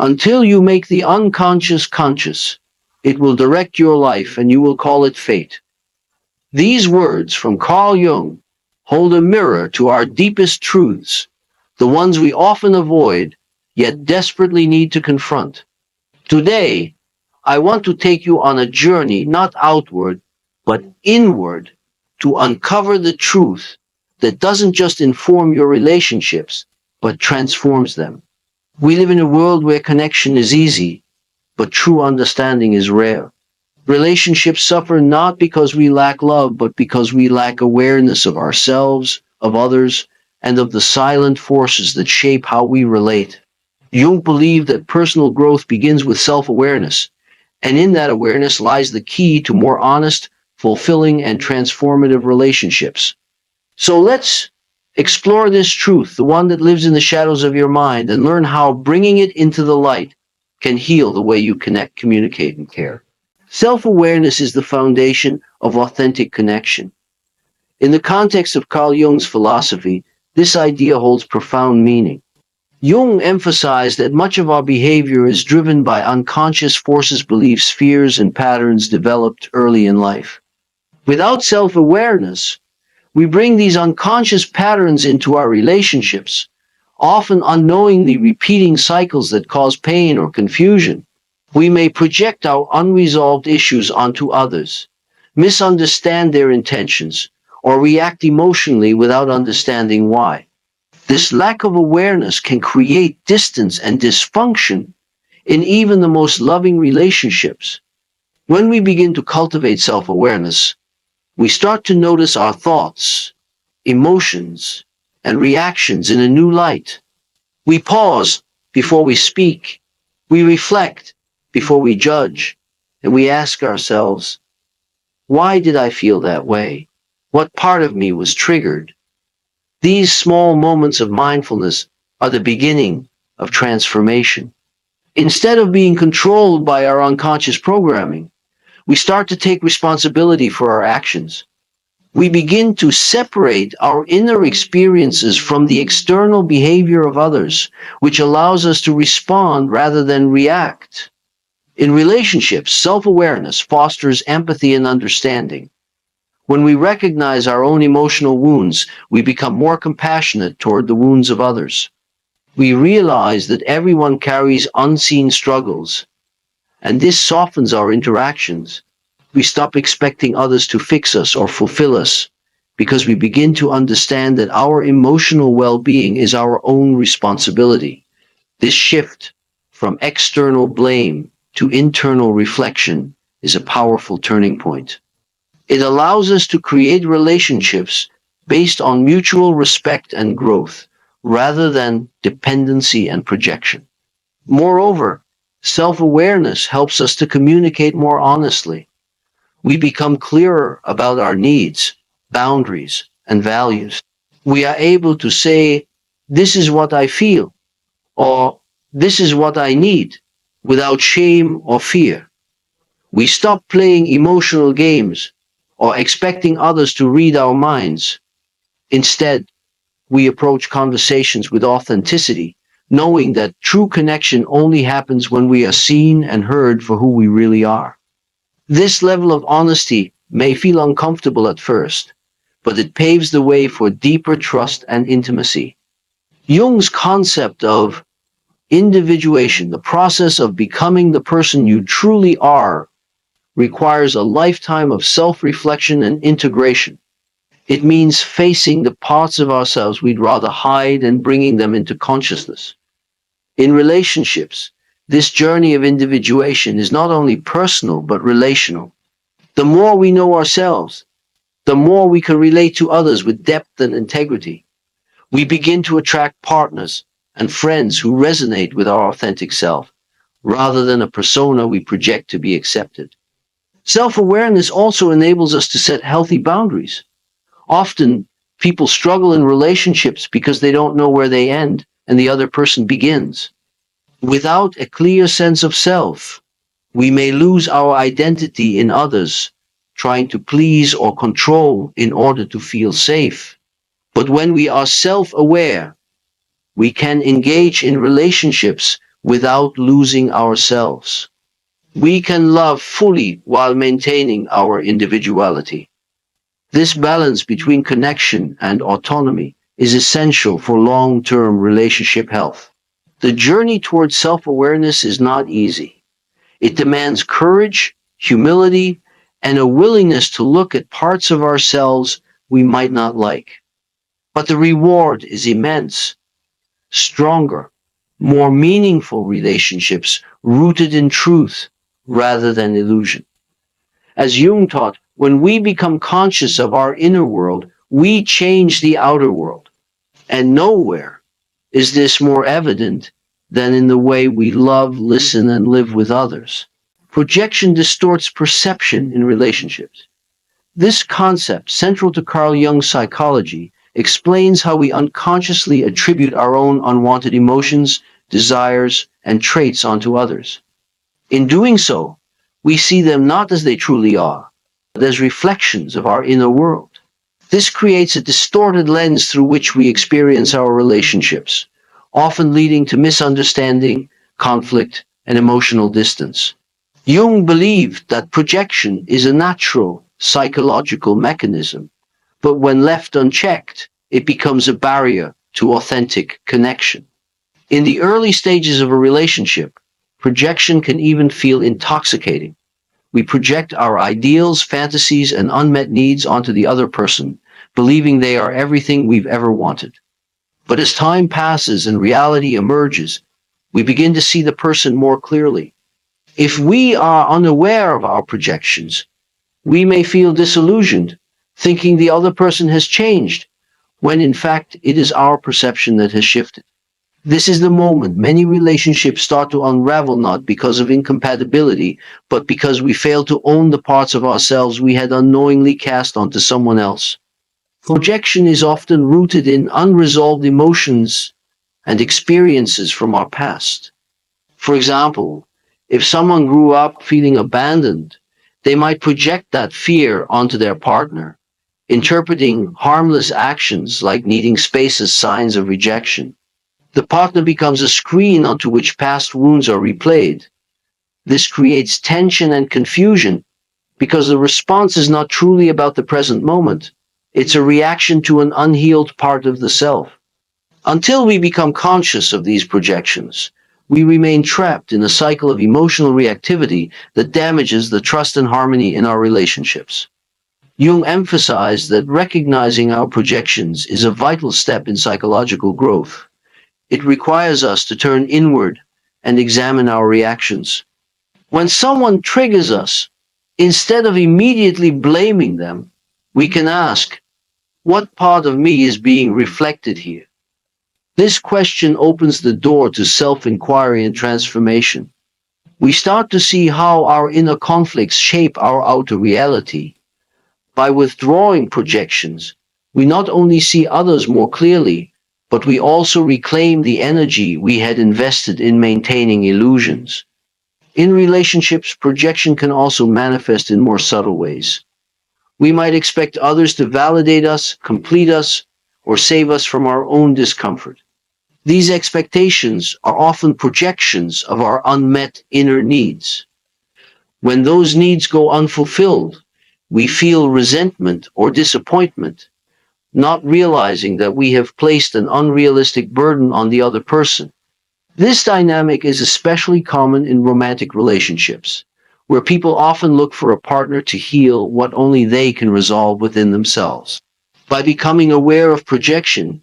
Until you make the unconscious conscious, it will direct your life and you will call it fate. These words from Carl Jung hold a mirror to our deepest truths, the ones we often avoid, yet desperately need to confront. Today, I want to take you on a journey not outward, but inward to uncover the truth that doesn't just inform your relationships, but transforms them. We live in a world where connection is easy, but true understanding is rare. Relationships suffer not because we lack love, but because we lack awareness of ourselves, of others, and of the silent forces that shape how we relate. Jung believed that personal growth begins with self-awareness, and in that awareness lies the key to more honest, fulfilling, and transformative relationships. So let's explore this truth, the one that lives in the shadows of your mind, and learn how bringing it into the light can heal the way you connect, communicate, and care. Self-awareness is the foundation of authentic connection. In the context of Carl Jung's philosophy, this idea holds profound meaning. Jung emphasized that much of our behavior is driven by unconscious forces, beliefs, fears, and patterns developed early in life. Without self-awareness, we bring these unconscious patterns into our relationships, often unknowingly repeating cycles that cause pain or confusion. We may project our unresolved issues onto others, misunderstand their intentions, or react emotionally without understanding why. This lack of awareness can create distance and dysfunction in even the most loving relationships. When we begin to cultivate self-awareness, we start to notice our thoughts, emotions, and reactions in a new light. We pause before we speak. We reflect before we judge. And we ask ourselves, why did I feel that way? What part of me was triggered? These small moments of mindfulness are the beginning of transformation. Instead of being controlled by our unconscious programming, we start to take responsibility for our actions. We begin to separate our inner experiences from the external behavior of others, which allows us to respond rather than react. In relationships, self-awareness fosters empathy and understanding. When we recognize our own emotional wounds, we become more compassionate toward the wounds of others. We realize that everyone carries unseen struggles, and this softens our interactions. We stop expecting others to fix us or fulfill us because we begin to understand that our emotional well-being is our own responsibility. This shift from external blame to internal reflection is a powerful turning point. It allows us to create relationships based on mutual respect and growth rather than dependency and projection. Moreover, self-awareness helps us to communicate more honestly. We become clearer about our needs, boundaries, and values. We are able to say, this is what I feel, or this is what I need, without shame or fear. We stop playing emotional games or expecting others to read our minds. Instead, we approach conversations with authenticity, knowing that true connection only happens when we are seen and heard for who we really are. This level of honesty may feel uncomfortable at first, but it paves the way for deeper trust and intimacy. Jung's concept of individuation, the process of becoming the person you truly are, requires a lifetime of self-reflection and integration. It means facing the parts of ourselves we'd rather hide and bringing them into consciousness. In relationships, this journey of individuation is not only personal but relational. The more we know ourselves, the more we can relate to others with depth and integrity. We begin to attract partners and friends who resonate with our authentic self, rather than a persona we project to be accepted. Self-awareness also enables us to set healthy boundaries. Often, people struggle in relationships because they don't know where they end and the other person begins. Without a clear sense of self, we may lose our identity in others, trying to please or control in order to feel safe. But when we are self-aware, we can engage in relationships without losing ourselves. We can love fully while maintaining our individuality. This balance between connection and autonomy is essential for long-term relationship health. The journey towards self-awareness is not easy. It demands courage, humility, and a willingness to look at parts of ourselves we might not like. But the reward is immense. Stronger, more meaningful relationships rooted in truth rather than illusion. As Jung taught, when we become conscious of our inner world, we change the outer world. And nowhere is this more evident than in the way we love, listen, and live with others. Projection distorts perception in relationships. This concept, central to Carl Jung's psychology, explains how we unconsciously attribute our own unwanted emotions, desires, and traits onto others. In doing so, we see them not as they truly are, but as reflections of our inner world. This creates a distorted lens through which we experience our relationships, often leading to misunderstanding, conflict, and emotional distance. Jung believed that projection is a natural psychological mechanism, but when left unchecked, it becomes a barrier to authentic connection. In the early stages of a relationship, projection can even feel intoxicating. We project our ideals, fantasies, and unmet needs onto the other person, believing they are everything we've ever wanted. But as time passes and reality emerges, we begin to see the person more clearly. If we are unaware of our projections, we may feel disillusioned, thinking the other person has changed, when in fact it is our perception that has shifted. This is the moment many relationships start to unravel, not because of incompatibility, but because we fail to own the parts of ourselves we had unknowingly cast onto someone else. Projection is often rooted in unresolved emotions and experiences from our past. For example, if someone grew up feeling abandoned, they might project that fear onto their partner, interpreting harmless actions like needing space as signs of rejection. The partner becomes a screen onto which past wounds are replayed. This creates tension and confusion because the response is not truly about the present moment. It's a reaction to an unhealed part of the self. Until we become conscious of these projections, we remain trapped in a cycle of emotional reactivity that damages the trust and harmony in our relationships. Jung emphasized that recognizing our projections is a vital step in psychological growth. It requires us to turn inward and examine our reactions. When someone triggers us, instead of immediately blaming them, we can ask, what part of me is being reflected here? This question opens the door to self-inquiry and transformation. We start to see how our inner conflicts shape our outer reality. By withdrawing projections, we not only see others more clearly, but we also reclaim the energy we had invested in maintaining illusions. In relationships, projection can also manifest in more subtle ways. We might expect others to validate us, complete us, or save us from our own discomfort. These expectations are often projections of our unmet inner needs. When those needs go unfulfilled, we feel resentment or disappointment, not realizing that we have placed an unrealistic burden on the other person. This dynamic is especially common in romantic relationships, where people often look for a partner to heal what only they can resolve within themselves. By becoming aware of projection,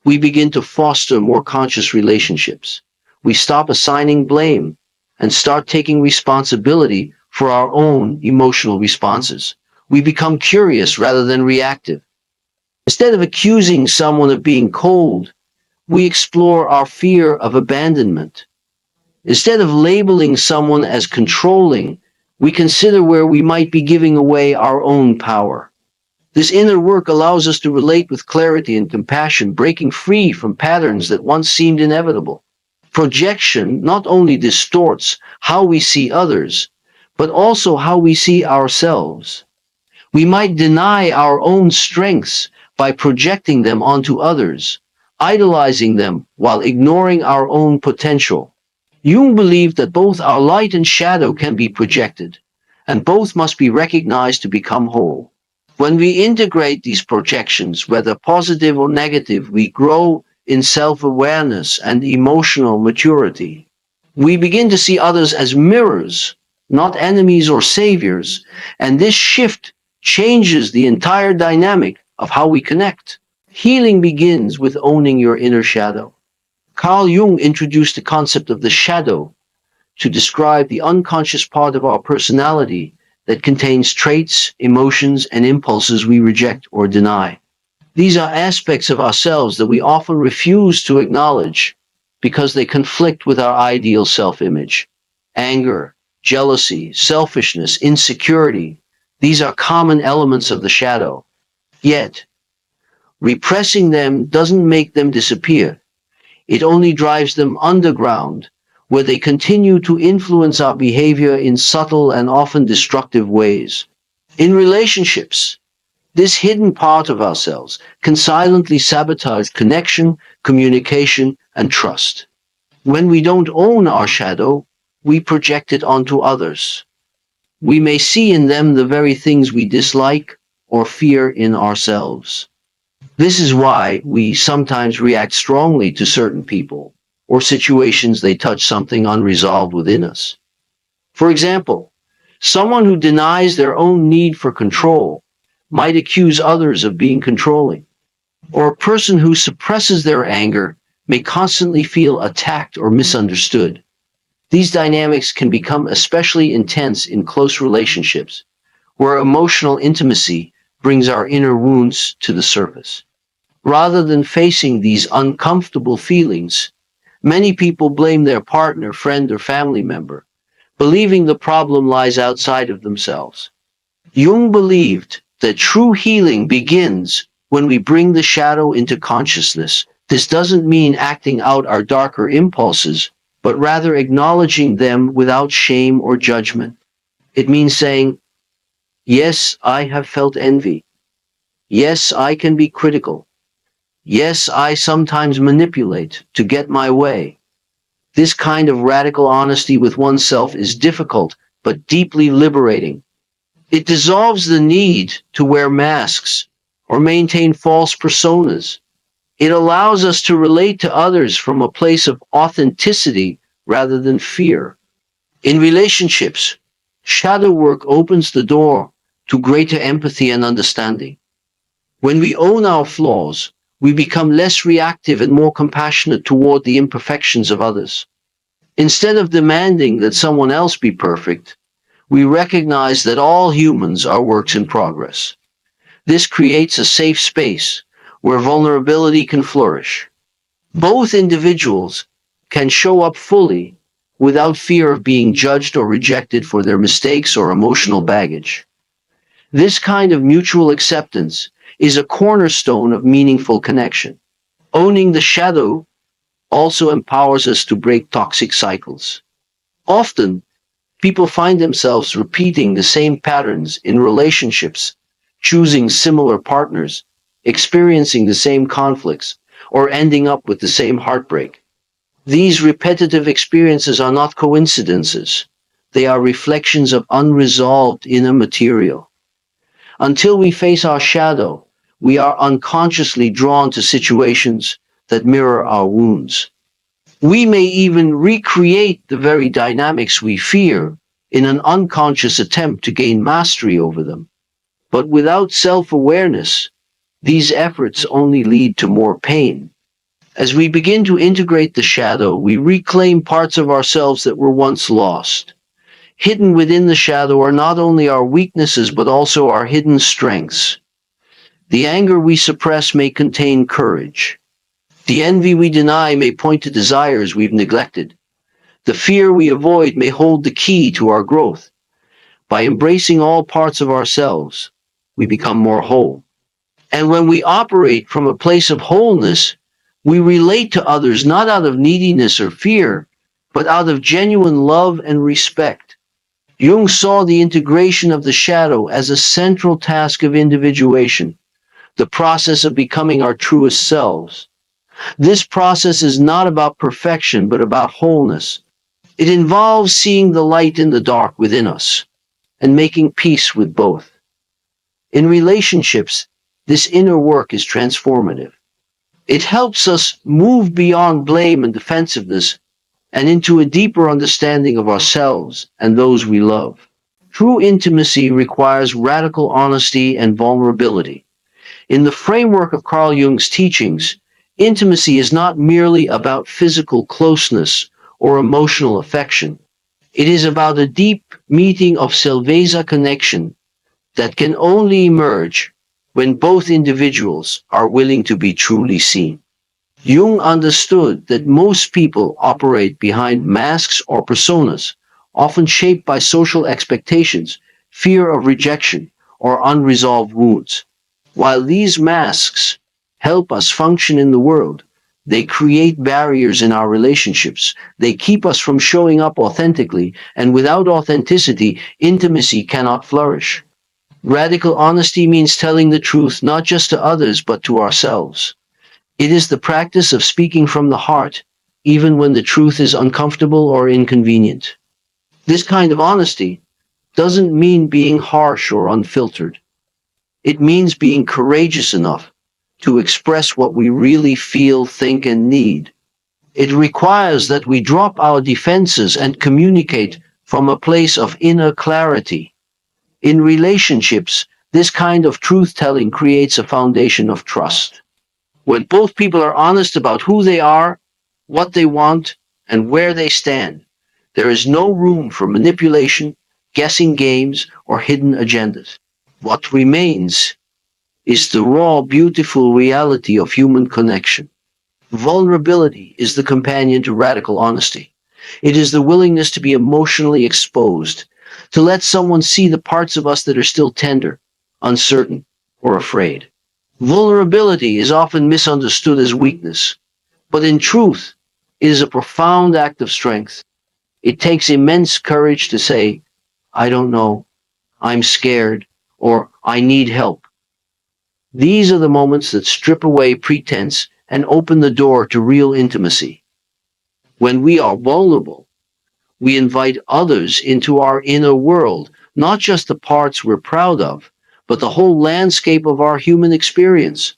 we begin to foster more conscious relationships. We stop assigning blame and start taking responsibility for our own emotional responses. We become curious rather than reactive. Instead of accusing someone of being cold, we explore our fear of abandonment. Instead of labeling someone as controlling, we consider where we might be giving away our own power. This inner work allows us to relate with clarity and compassion, breaking free from patterns that once seemed inevitable. Projection not only distorts how we see others, but also how we see ourselves. We might deny our own strengths by projecting them onto others, idolizing them while ignoring our own potential. Jung believed that both our light and shadow can be projected, and both must be recognized to become whole. When we integrate these projections, whether positive or negative, we grow in self-awareness and emotional maturity. We begin to see others as mirrors, not enemies or saviors, and this shift changes the entire dynamic of how we connect. Healing begins with owning your inner shadow. Carl Jung introduced the concept of the shadow to describe the unconscious part of our personality that contains traits, emotions, and impulses we reject or deny. These are aspects of ourselves that we often refuse to acknowledge because they conflict with our ideal self-image. Anger, jealousy, selfishness, insecurity, these are common elements of the shadow. Yet, repressing them doesn't make them disappear. It only drives them underground, where they continue to influence our behavior in subtle and often destructive ways. In relationships, this hidden part of ourselves can silently sabotage connection, communication, and trust. When we don't own our shadow, we project it onto others. We may see in them the very things we dislike or fear in ourselves. This is why we sometimes react strongly to certain people or situations they touch something unresolved within us. For example, someone who denies their own need for control might accuse others of being controlling, or a person who suppresses their anger may constantly feel attacked or misunderstood. These dynamics can become especially intense in close relationships, where emotional intimacy brings our inner wounds to the surface. Rather than facing these uncomfortable feelings, many people blame their partner, friend, or family member, believing the problem lies outside of themselves. Jung believed that true healing begins when we bring the shadow into consciousness. This doesn't mean acting out our darker impulses, but rather acknowledging them without shame or judgment. It means saying, yes, I have felt envy. Yes, I can be critical. Yes, I sometimes manipulate to get my way. This kind of radical honesty with oneself is difficult, but deeply liberating. It dissolves the need to wear masks or maintain false personas. It allows us to relate to others from a place of authenticity rather than fear. In relationships, shadow work opens the door to greater empathy and understanding. When we own our flaws, we become less reactive and more compassionate toward the imperfections of others. Instead of demanding that someone else be perfect, we recognize that all humans are works in progress. This creates a safe space where vulnerability can flourish. Both individuals can show up fully without fear of being judged or rejected for their mistakes or emotional baggage. This kind of mutual acceptance is a cornerstone of meaningful connection. Owning the shadow also empowers us to break toxic cycles. Often, people find themselves repeating the same patterns in relationships, choosing similar partners, experiencing the same conflicts, or ending up with the same heartbreak. These repetitive experiences are not coincidences. They are reflections of unresolved inner material. Until we face our shadow, we are unconsciously drawn to situations that mirror our wounds. We may even recreate the very dynamics we fear in an unconscious attempt to gain mastery over them. But without self-awareness, these efforts only lead to more pain. As we begin to integrate the shadow, we reclaim parts of ourselves that were once lost. Hidden within the shadow are not only our weaknesses but also our hidden strengths. The anger we suppress may contain courage. The envy we deny may point to desires we've neglected. The fear we avoid may hold the key to our growth. By embracing all parts of ourselves, we become more whole. And when we operate from a place of wholeness, we relate to others not out of neediness or fear, but out of genuine love and respect. Jung saw the integration of the shadow as a central task of individuation, the process of becoming our truest selves. This process is not about perfection, but about wholeness. It involves seeing the light in the dark within us and making peace with both. In relationships, this inner work is transformative. It helps us move beyond blame and defensiveness and into a deeper understanding of ourselves and those we love. True intimacy requires radical honesty and vulnerability. In the framework of Carl Jung's teachings, intimacy is not merely about physical closeness or emotional affection. It is about a deep meeting of Selveza connection that can only emerge when both individuals are willing to be truly seen. Jung understood that most people operate behind masks or personas, often shaped by social expectations, fear of rejection, or unresolved wounds. While these masks help us function in the world, they create barriers in our relationships. They keep us from showing up authentically, and without authenticity, intimacy cannot flourish. Radical honesty means telling the truth not just to others but to ourselves. It is the practice of speaking from the heart, even when the truth is uncomfortable or inconvenient. This kind of honesty doesn't mean being harsh or unfiltered. It means being courageous enough to express what we really feel, think, and need. It requires that we drop our defenses and communicate from a place of inner clarity. In relationships, this kind of truth telling creates a foundation of trust. When both people are honest about who they are, what they want, and where they stand, there is no room for manipulation, guessing games, or hidden agendas. What remains is the raw, beautiful reality of human connection. Vulnerability is the companion to radical honesty. It is the willingness to be emotionally exposed, to let someone see the parts of us that are still tender, uncertain, or afraid. Vulnerability is often misunderstood as weakness, but in truth, it is a profound act of strength. It takes immense courage to say, I don't know, I'm scared, or I need help. These are the moments that strip away pretense and open the door to real intimacy. When we are vulnerable, we invite others into our inner world, not just the parts we're proud of, but the whole landscape of our human experience.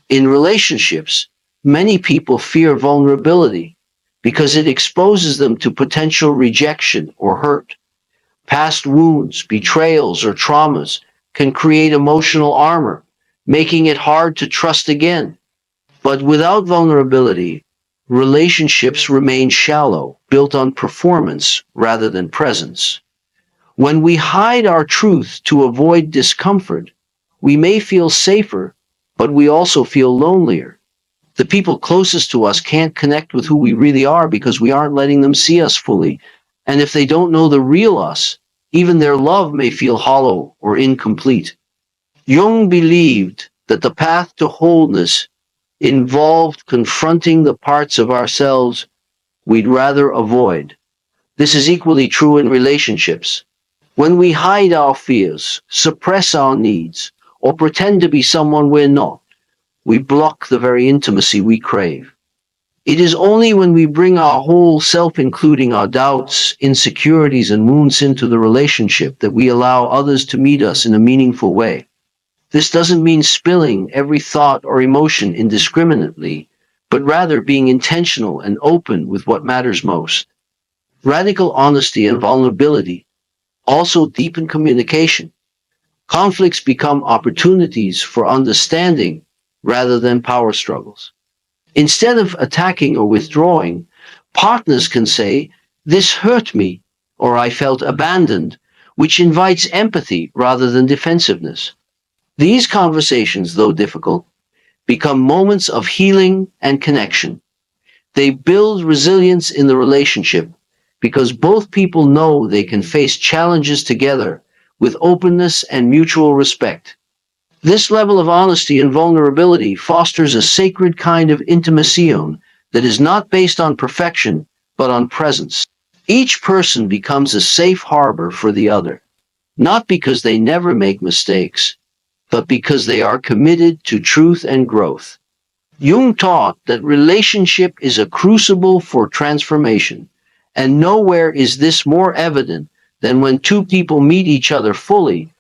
In relationships, many people fear vulnerability because it exposes them to potential rejection or hurt. Past wounds, betrayals, or traumas can create emotional armor, making it hard to trust again. But without vulnerability, relationships remain shallow, built on performance rather than presence. When we hide our truth to avoid discomfort, we may feel safer, but we also feel lonelier. The people closest to us can't connect with who we really are because we aren't letting them see us fully. And if they don't know the real us, even their love may feel hollow or incomplete. Jung believed that the path to wholeness involved confronting the parts of ourselves we'd rather avoid. This is equally true in relationships. When we hide our fears, suppress our needs, or pretend to be someone we're not, we block the very intimacy we crave. It is only when we bring our whole self, including our doubts, insecurities, and wounds, into the relationship that we allow others to meet us in a meaningful way. This doesn't mean spilling every thought or emotion indiscriminately, but rather being intentional and open with what matters most. Radical honesty and vulnerability also deepen communication. Conflicts become opportunities for understanding rather than power struggles. Instead of attacking or withdrawing, partners can say, this hurt me, or I felt abandoned, which invites empathy rather than defensiveness. These conversations, though difficult, become moments of healing and connection. They build resilience in the relationship because both people know they can face challenges together with openness and mutual respect. This level of honesty and vulnerability fosters a sacred kind of intimacy that is not based on perfection, but on presence. Each person becomes a safe harbor for the other, not because they never make mistakes, but because they are committed to truth and growth. Jung taught that relationship is a crucible for transformation, And nowhere is this more evident than when two people meet each other fully